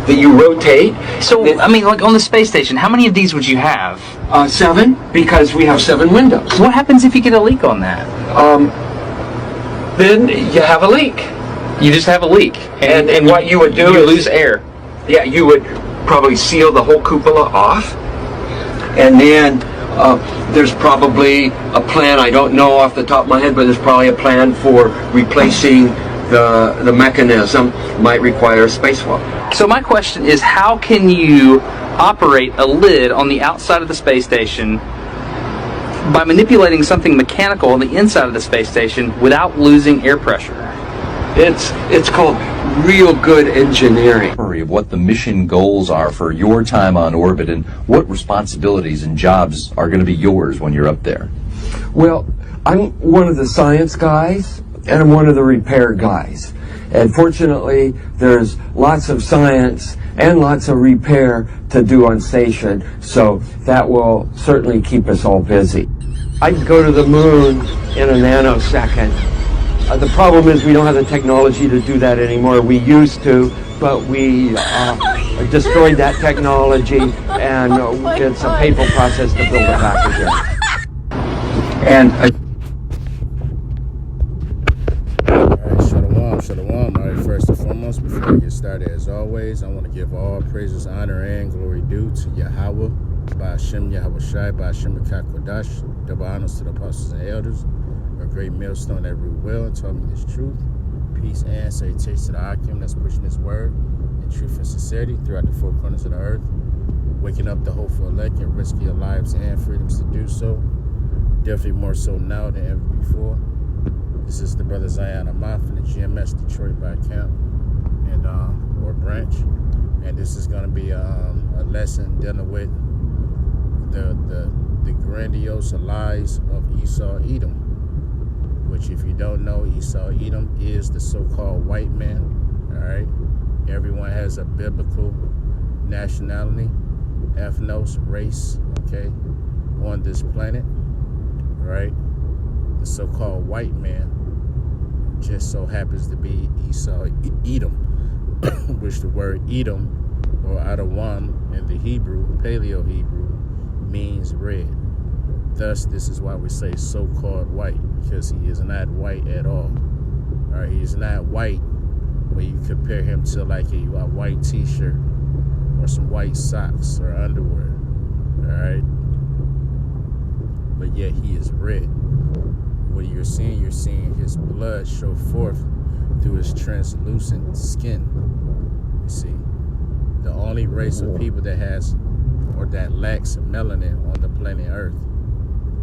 that you rotate. So, I mean, like on the space station, how many of these would you have? 7, because we have 7 windows. What happens if you get a leak on that? Then you have a leak. You just have a leak. And what you would do is... You lose air. Yeah, you would probably seal the whole cupola off. And then there's probably a plan, I don't know off the top of my head, but there's probably a plan for replacing the mechanism. Might require a spacewalk. So my question is, how can you operate a lid on the outside of the space station by manipulating something mechanical on the inside of the space station without losing air pressure? It's called real good engineering. Of what the mission goals are for your time on orbit and what responsibilities and jobs are going to be yours when you're up there. Well, I'm one of the science guys and I'm one of the repair guys. And fortunately, there's lots of science and lots of repair to do on station, so that will certainly keep us all busy. I'd go to the moon in a nanosecond. The problem is we don't have the technology to do that anymore. We used to, but we destroyed that technology, and it's a painful process to build it back again. Shalom. All right, first and foremost, before we get started, as always, I want to give all praises, honor, and glory due to Yahweh, Ba'ashem Yahweh Shai, Ba'ashem Kodash, double honors to the apostles and elders, a great millstone that ruled well and taught me this truth, peace, and salutations to the Akim that's pushing his word in truth and sincerity throughout the 4 corners of the earth, waking up the hopeful elect and risking your lives and freedoms to do so, definitely more so now than ever before. This is the brother Zion Amon from the GMS Detroit by account and or branch, and this is going to be a lesson dealing with the grandiose lies of Esau Edom, which, if you don't know, Esau Edom is the so-called white man. All right, everyone has a biblical nationality, ethnos, race, okay, on this planet, right? The so-called white man just so happens to be Esau Edom, which the word Edom or Adawam in the Hebrew, Paleo-Hebrew, means red. Thus, this is why we say so-called white, because he is not white at all. All right, he is not white when you compare him to like a white t-shirt or some white socks or underwear. All right, but yet he is red. What you're seeing his blood show forth through his translucent skin. You see, the only race of people that has or that lacks melanin on the planet Earth,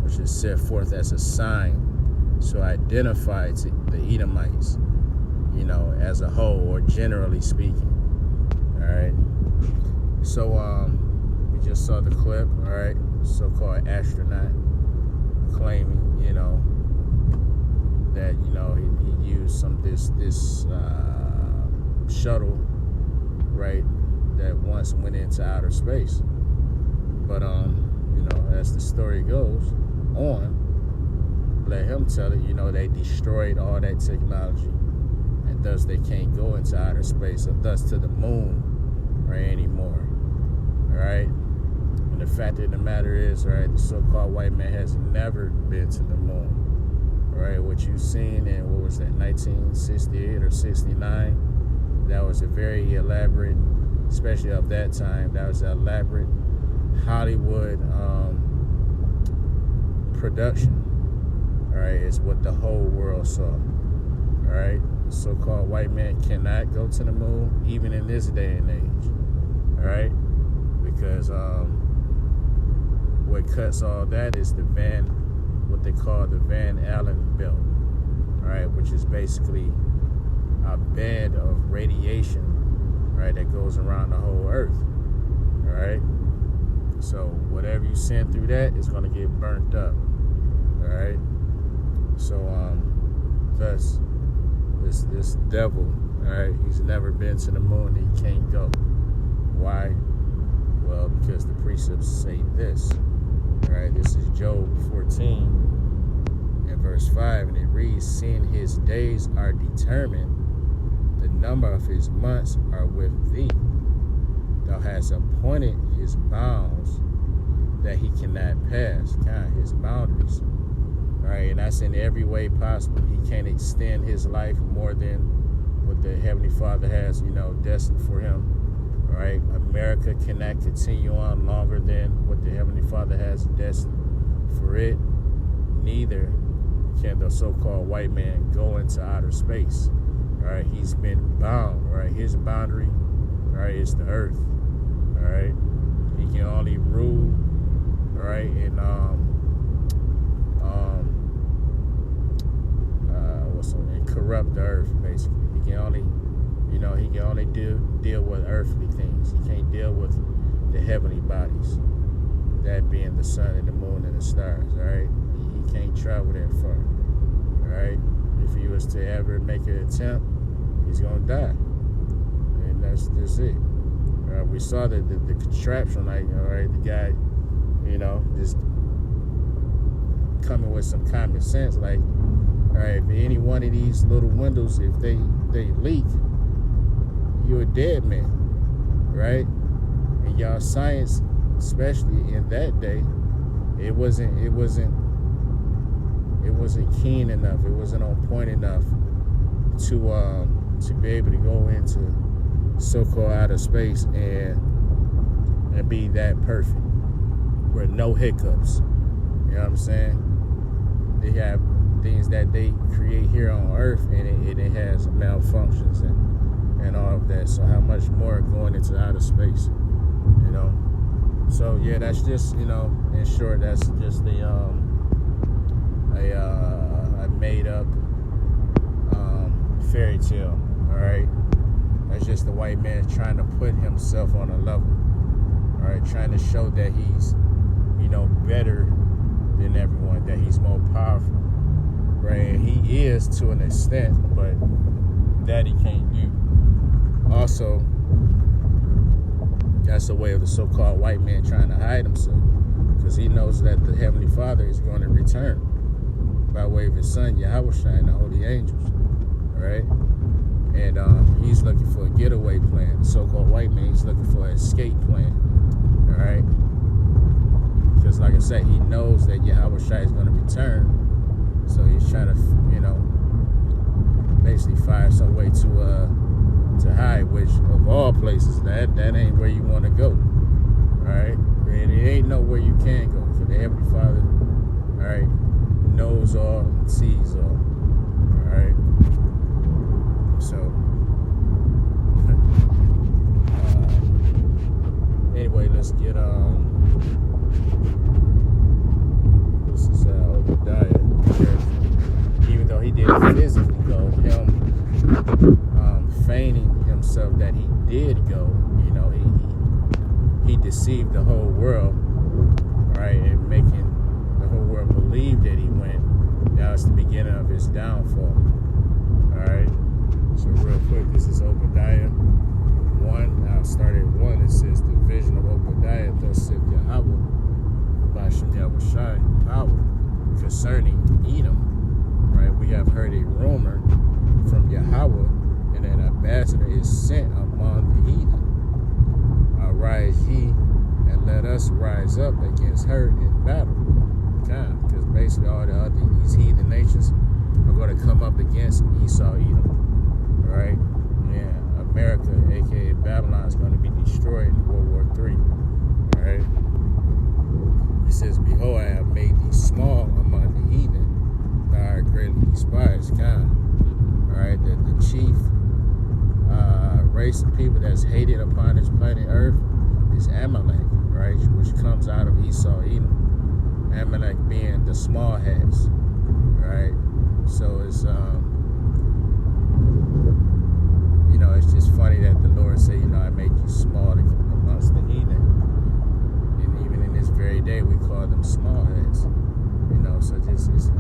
which is set forth as a sign to identify to the Edomites, you know, as a whole or generally speaking. All right. So we just saw the clip. All right, so-called astronaut claiming, you know, that, you know, he used this shuttle, right, that once went into outer space. But you know, as the story goes on, let him tell it, you know, they destroyed all that technology, and thus they can't go into outer space, or thus to the moon, right, anymore. All right. And the fact of the matter is, right, the so-called white man has never been to the moon. Right, what you've seen in, what was that, 1968 or 69, that was a very elaborate, especially of that time, that was an elaborate Hollywood production. All right, it's what the whole world saw. All right, the so-called white man cannot go to the moon, even in this day and age. All right, because what cuts all that is what they call the Van Allen belt, right, which is basically a bed of radiation, right, that goes around the whole earth. All right, so whatever you send through that is going to get burnt up. All right, so thus this devil, all right, he's never been to the moon and he can't go. Why? Well, because the precepts say this. All right, this is Job 14 and verse 5, and it reads, "Seeing his days are determined, the number of his months are with thee." has appointed his bounds that he cannot pass, his boundaries. All right, and that's in every way possible. He can't extend his life more than what the Heavenly Father has, destined for him. All right, America cannot continue on longer than what the Heavenly Father has destined for it. Neither can the so-called white man go into outer space. All right, he's been bound. All right, his boundary, all right, is the earth. All right, he can only rule. All right, and and corrupt the earth. Basically, he can only, deal with earthly things. He can't deal with the heavenly bodies, that being the sun and the moon and the stars. All right, he can't travel that far. All right, if he was to ever make an attempt, he's gonna die, and that's it. We saw the contraption, all right, the guy, just coming with some common sense, like, all right, if any one of these little windows, if they leak, you're a dead man, right? And y'all science, especially in that day, it wasn't keen enough. It wasn't on point enough to be able to go into so-called outer space and be that perfect with no hiccups. You know what I'm saying? They have things that they create here on Earth, and it has malfunctions and all of that. So how much more going into outer space? So yeah, that's just in short, that's just a made up fairy tale. All right, that's just the white man trying to put himself on a level. All right, trying to show that he's better than everyone, that he's more powerful. Right, and he is to an extent, but that he can't do. Also, that's a way of the so-called white man trying to hide himself, because he knows that the Heavenly Father is going to return by way of his Son, Yahweh and the holy angels. All right, and he's looking for a getaway plan. The so-called white man, he's looking for an escape plan. All right, because like I said, he knows that Yahweh is going to return. So he's trying to, basically find some way to hide, which of all places, that ain't where you want to go. All right, and it ain't nowhere you can go. So the Heavenly Father, all right, knows all, and sees all. All right. So anyway, let's get this is Obadiah. Even though he didn't physically go, him feigning himself that he did go, he deceived the whole world, right, and making the whole world believe that he went. Now it's the beginning of his downfall. All right. So real quick, this is Obadiah 1. I'll start at 1. It says, the vision of Obadiah, thus saith Yahweh, Bashem Yahushai, power, concerning Edom. Right, we have heard a rumor from Yahweh, and an ambassador is sent among the heathen. Arise ye, and let us rise up against her in battle. Because basically all these heathen nations are going to come up against Esau, Edom. Right? Yeah, America, aka Babylon, is going to be destroyed in World War III. All right. It says, behold, I have made thee small among the heathen. Thou art greatly despised. All right, the chief race of people that's hated upon this planet Earth is Amalek, right, which comes out of Esau, Edom. Amalek being the small hats, right? So it's it's just funny that the Lord said, I made you small amongst the heathen, and even in this very day we call them small hats. So just it's,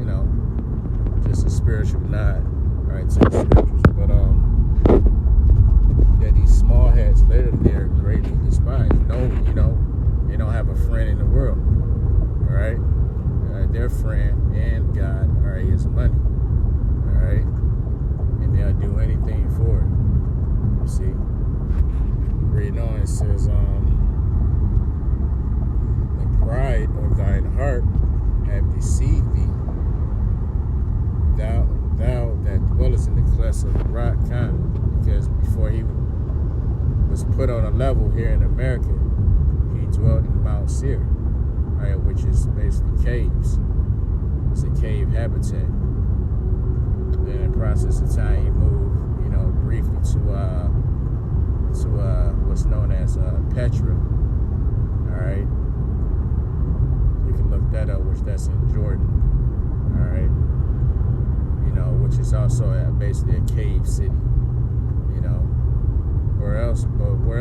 just a spiritual nod, right, to the scriptures. But that these small hats literally they're greatly despised. They don't have a friend in the world. All right, their friend and God, all right, is money. All right, and they'll do anything for it. You see, reading on, it says heart have deceived thee. Thou that dwellest in the clefts of the rock, because before he was put on a level here in America, he dwelt in Mount Seir, right, which is basically caves. It's a cave habitat. Then in the process of time, he moved, briefly to what's known as Petra. All right, you can look that up, which that's in Jordan. All right, which is also basically a cave city. Where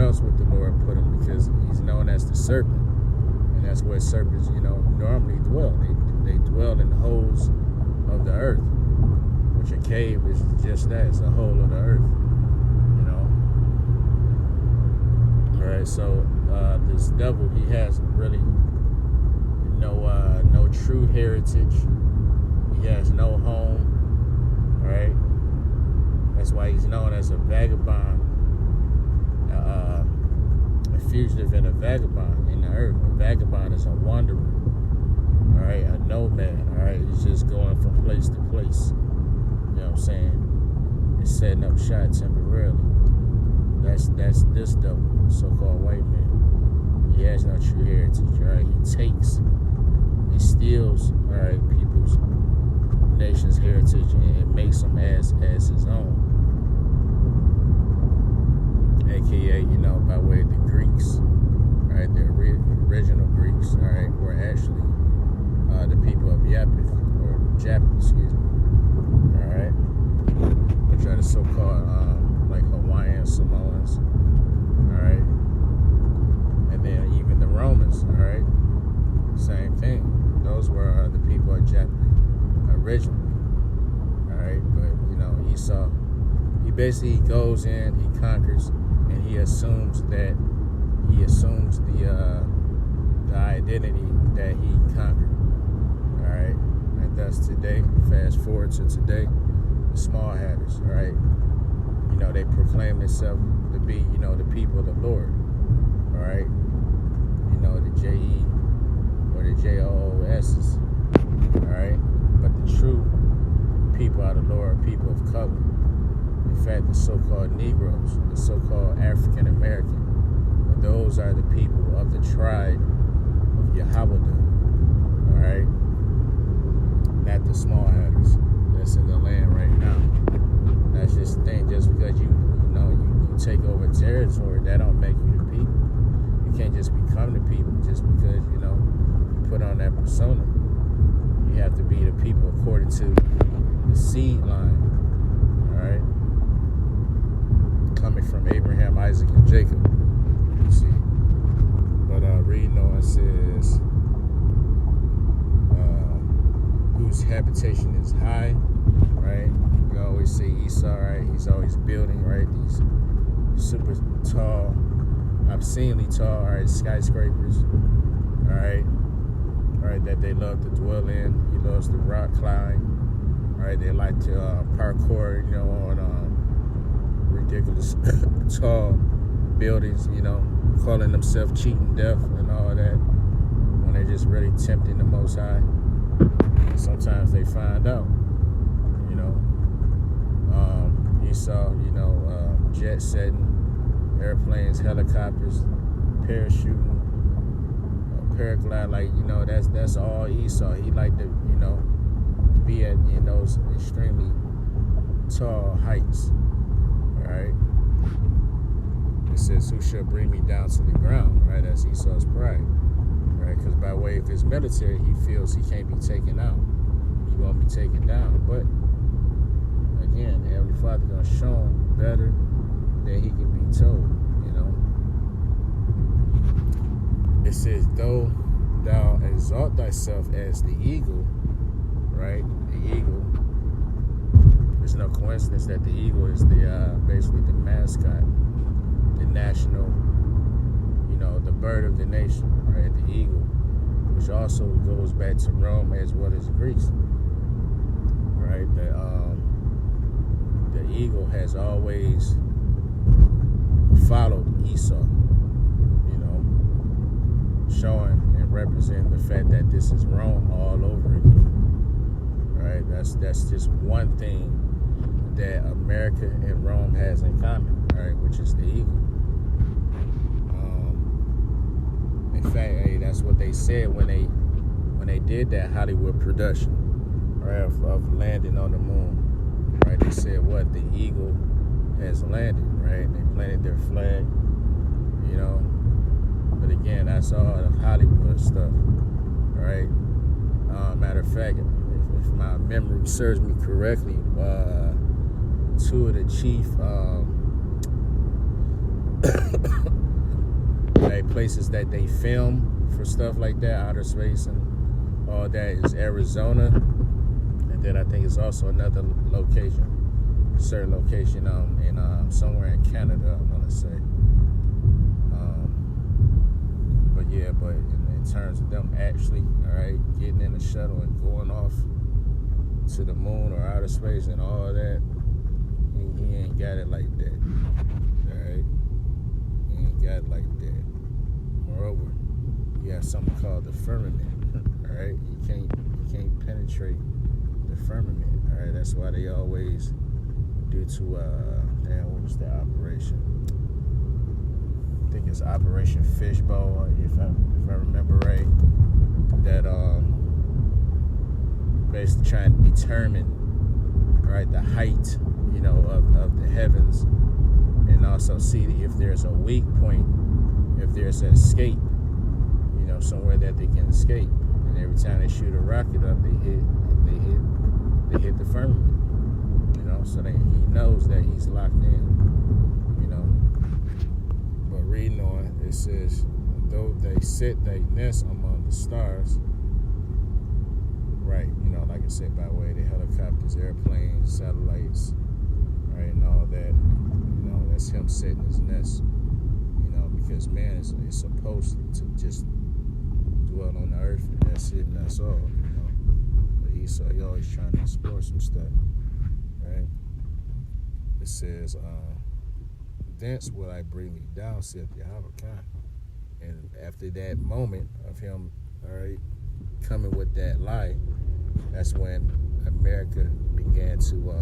else would the Lord put him? Because he's known as the serpent, and that's where serpents, normally dwell. They dwell in the holes of the earth, which a cave is just that. It's a hole of the earth. All right, so this devil, he has really no true heritage. He has no home. All right, that's why he's known as a vagabond. A fugitive and a vagabond in the earth. A vagabond is a wanderer, all right, a nomad, all right. He's just going from place to place. You know what I'm saying? He's setting up shop temporarily. That's this devil, so-called white man. He has no true heritage, all right. He takes, he steals, all right, people's nation's heritage and makes them as his own. AKA, by way of the Greeks, right? The original Greeks, all right, were actually the people of Japheth, or Japheth, excuse me, all right, which are the so-called like Hawaiian Samoans, all right, and then even the Romans, all right, same thing. Those were the people of Japheth originally, all right, but Esau, he basically goes in, he conquers, and he assumes the identity that he conquered. All right, and thus today, fast forward to today, the small hatters. All right, they proclaim themselves to be, the people of the Lord. All right, the J.E. or the J.O.O.S.'s. All right, but the true people of the Lord are people of color. In fact, the so-called Negroes, the so-called African American, those are the people of the tribe of Yahweh. All right, not the small hatters that's in the land right now. That's just the thing. Just because you take over territory, that don't make you the people. You can't just become the people just because you put on that persona. You have to be the people according to the seed line. All right. Coming from Abraham, Isaac, and Jacob, you see. But reading on, it says, whose habitation is high, right? You always see Esau, right? He's always building, right? These super tall, obscenely tall, all right, skyscrapers, all right, that they love to dwell in. He loves to rock climb, right? They like to parkour, on ridiculous tall buildings, calling themselves cheating death and all that, when they're just really tempting the Most High. And sometimes they find out, Esau, jet setting, airplanes, helicopters, parachuting, paraglide, like, that's all Esau. He like to, be at those extremely tall heights. Right? It says, who shall bring me down to the ground? Right? That's Esau's pride. Right? Because by way of his military, he feels he can't be taken out. He won't be taken down. But again, the Heavenly Father gonna show him better than he can be told. It says, though thou exalt thyself as the eagle, right? The eagle. It's no coincidence that the eagle is the basically the mascot, the national, the bird of the nation, right? The eagle, which also goes back to Rome as well as Greece, right? The eagle has always followed Esau, showing and representing the fact that this is Rome all over again. Right? That's just one thing that America and Rome has in common, right? Which is the eagle. In fact, hey, that's what they said when they did that Hollywood production, right, of landing on the moon, right? They said what the eagle has landed, right? They planted their flag, you know. But again, that's all the Hollywood stuff, right? Matter of fact, if my memory serves me correctly, two of the chief places that they film for stuff like that, outer space and all that, is Arizona, and then I think it's also another location, certain location in somewhere in Canada, I'm gonna say. But yeah, but in terms of them actually, all right, getting in the shuttle and going off to the moon or outer space and all that, he ain't got it like that. All right, he ain't got it like that. Moreover, you have something called the firmament. All right, you can't penetrate the firmament. All right, that's why they always due to what was that operation? I think it's Operation Fishbowl, if I remember right. That basically trying to determine, right, the height, you know, of the heavens, and also see if there's a weak point, if there's an escape, you know, somewhere that they can escape. And every time they shoot a rocket up, they hit the firmament, you know, so he knows that he's locked in, you know. But reading on, it says, though they sit they nest among the stars, right, you know, like I said, by way of the helicopters, airplanes, satellites, right, and all that, you know, that's him setting his nest, you know, because man is supposed to just dwell on the earth, and that's it, and that's all, you know. But Esau, he always trying to explore some stuff, right? It says, thence will I bring thee down, saith Yahweh. And after that moment of him, all right, coming with that lie, that's when America began to,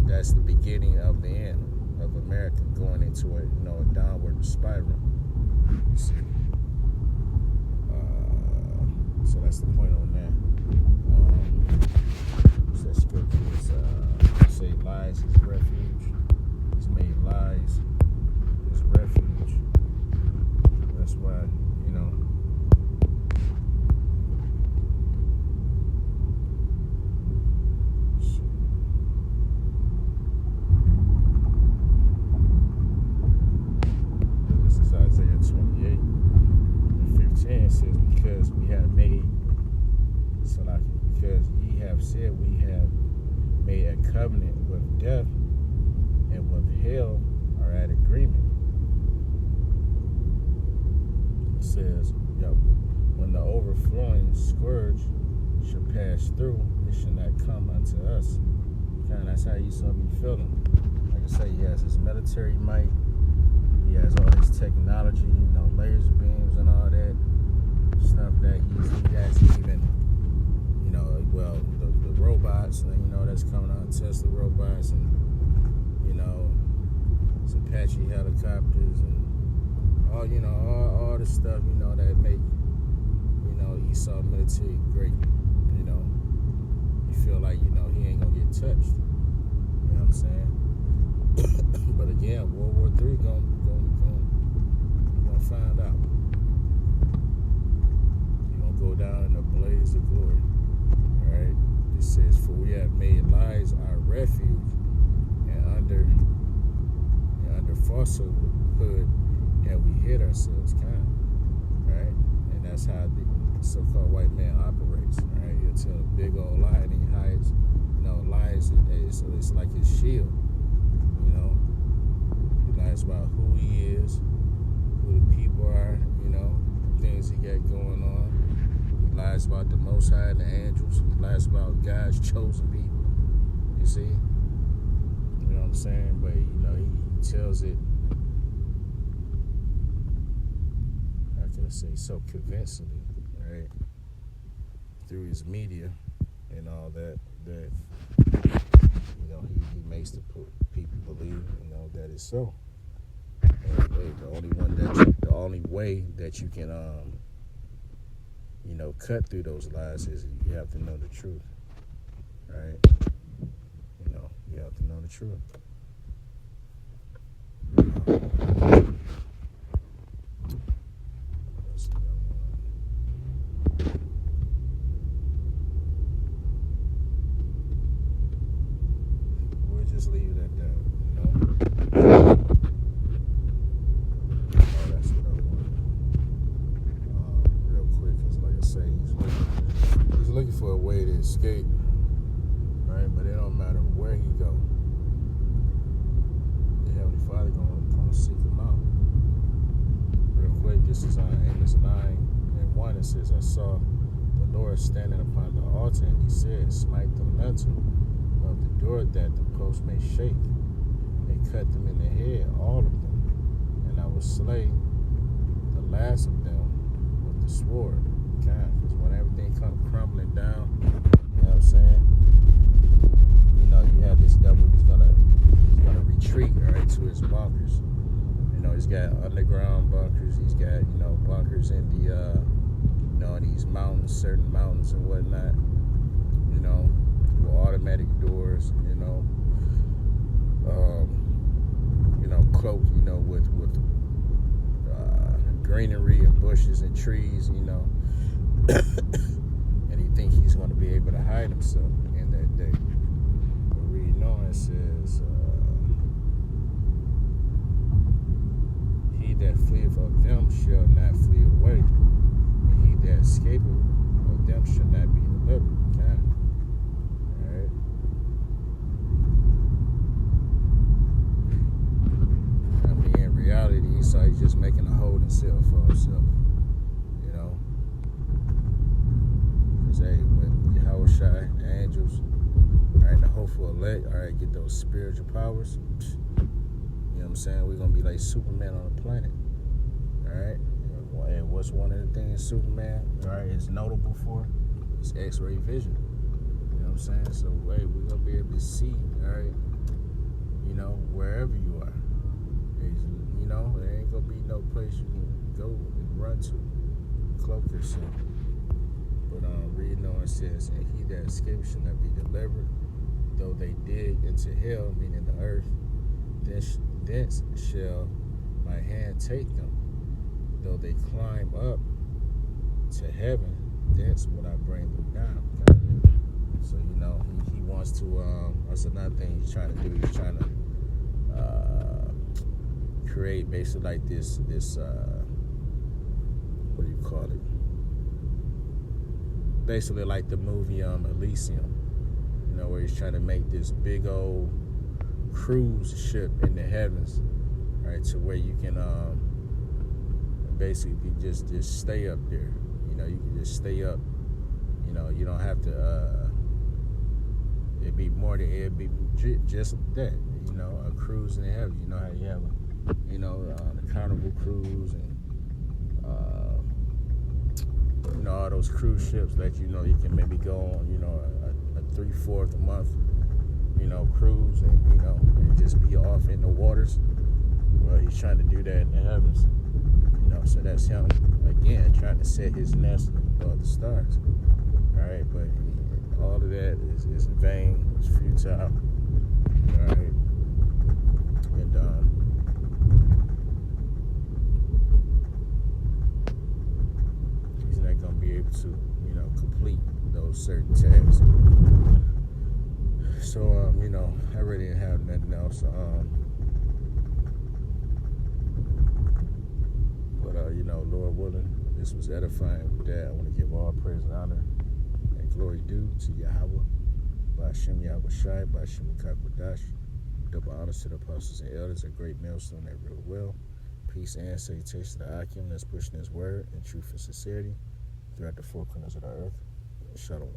that's the beginning of the end of America going into a, you know, a downward spiral. You see? So that's the point on that. That scripture is, say lies is refuge. He's made lies his refuge. That's why, you know, this is Isaiah 28 and 15. It says, because we have made, because ye have said we have made a covenant with death, and with hell are at agreement. It says, when the overflowing scourge shall pass through, it shall not come unto us. Kind of, that's how Esau be feeling. Like I say, he has his military might, he has all his technology, you know, laser beams and all that stuff that he hasn't even, you know, well, the robots, you know, that's coming out, Tesla robots, and, you know, some Apache helicopters, and all, you know, all the stuff, you know, that make, you know, Esau military great, you know. You feel like, you know, he ain't gonna get touched. You know what I'm saying? But again, World War III gonna find out. You're gonna go down in a blaze of glory. Alright? It says, for we have made lies our refuge, and under falsehood have we hid ourselves, kind of, right? And that's how the so-called white man operates, right? He'll tell a big old lie, and he hides, you know, lies. It's like his shield, you know. He lies about who he is, who the people are, you know, things he got going on. He lies about the Most High, the angels. He lies about God's chosen people. You see? You know what I'm saying? But, you know, he tells it, how can I say, so convincingly, right, through his media and all that, he makes the people believe, that it's so. And the only way that you can, cut through those lies is you have to know the truth, right? You have to know the truth. We'll just leave it at that, Oh, that's what I want. Real quick, because like I say, he's looking for a way to escape, right? But it don't matter where he go. The Heavenly Father gonna seek him out. Real quick, this is on Amos 9:1. It says, I saw the Lord standing upon the altar, and he said, smite the lintel of the door that the post may shake, and cut them in the head, all of them, and I will slay the last of them with the sword. Because when everything comes crumbling down, you know what I'm saying? You have this devil, he's gonna retreat, right, to his bunkers. He's got underground bunkers, he's got, bunkers in the these mountains, certain mountains and whatnot, with automatic doors, cloaked, with greenery and bushes and trees, and he think he's going to be able to hide himself in that day. But reading on, it says, he that fleeth of them shall not flee away, and he that escapeth of them shall not be delivered. Okay? Alright. In reality, Esau is just making a holding cell for himself. Because, when Yahushua, the angels, the hopeful elect, get those spiritual powers, you know what I'm saying? We're going to be like Superman on the planet. Alright? And what's one of the things Superman, is notable for? It's X-ray vision. You know what I'm saying? So, we're going to be able to see, wherever you are. There ain't going to be no place you can go and run to, cloak yourself. But reading on, it says, and he that escapes shall not be delivered, though they dig into hell, meaning the earth, thence shall my hand take them. Though they climb up to heaven, thence will I bring them down. Okay? So, he wants to, that's another thing he's trying to do. He's trying to create basically like this what do you call it? Basically like the movie Elysium, where he's trying to make this big old cruise ship in the heavens, right, to where you can basically just stay up there. You can just stay up. You don't have to. It'd be more than it'd be just that. A cruise in the heavens. You know how you have the Carnival cruise and all those cruise ships that you can maybe go on. A 3/4 a month. Cruise and just be off in the waters. Well, he's trying to do that in the heavens. So that's him, again, trying to set his nest above the stars. All right, but all of that is in vain. It's futile. All right. And he's not going to be able to, complete those certain tasks. So, I really didn't have nothing else. Lord willing, this was edifying. With that, I want to give all praise and honor and glory due to Yahweh, Ba'ashem Yahweh Shai, Ba'ashem Kakwadash. Double honors to the apostles and elders, a great millstone that real well. Peace and salutation to the Akim that's pushing his word in truth and sincerity throughout the four corners of the earth. Shalom.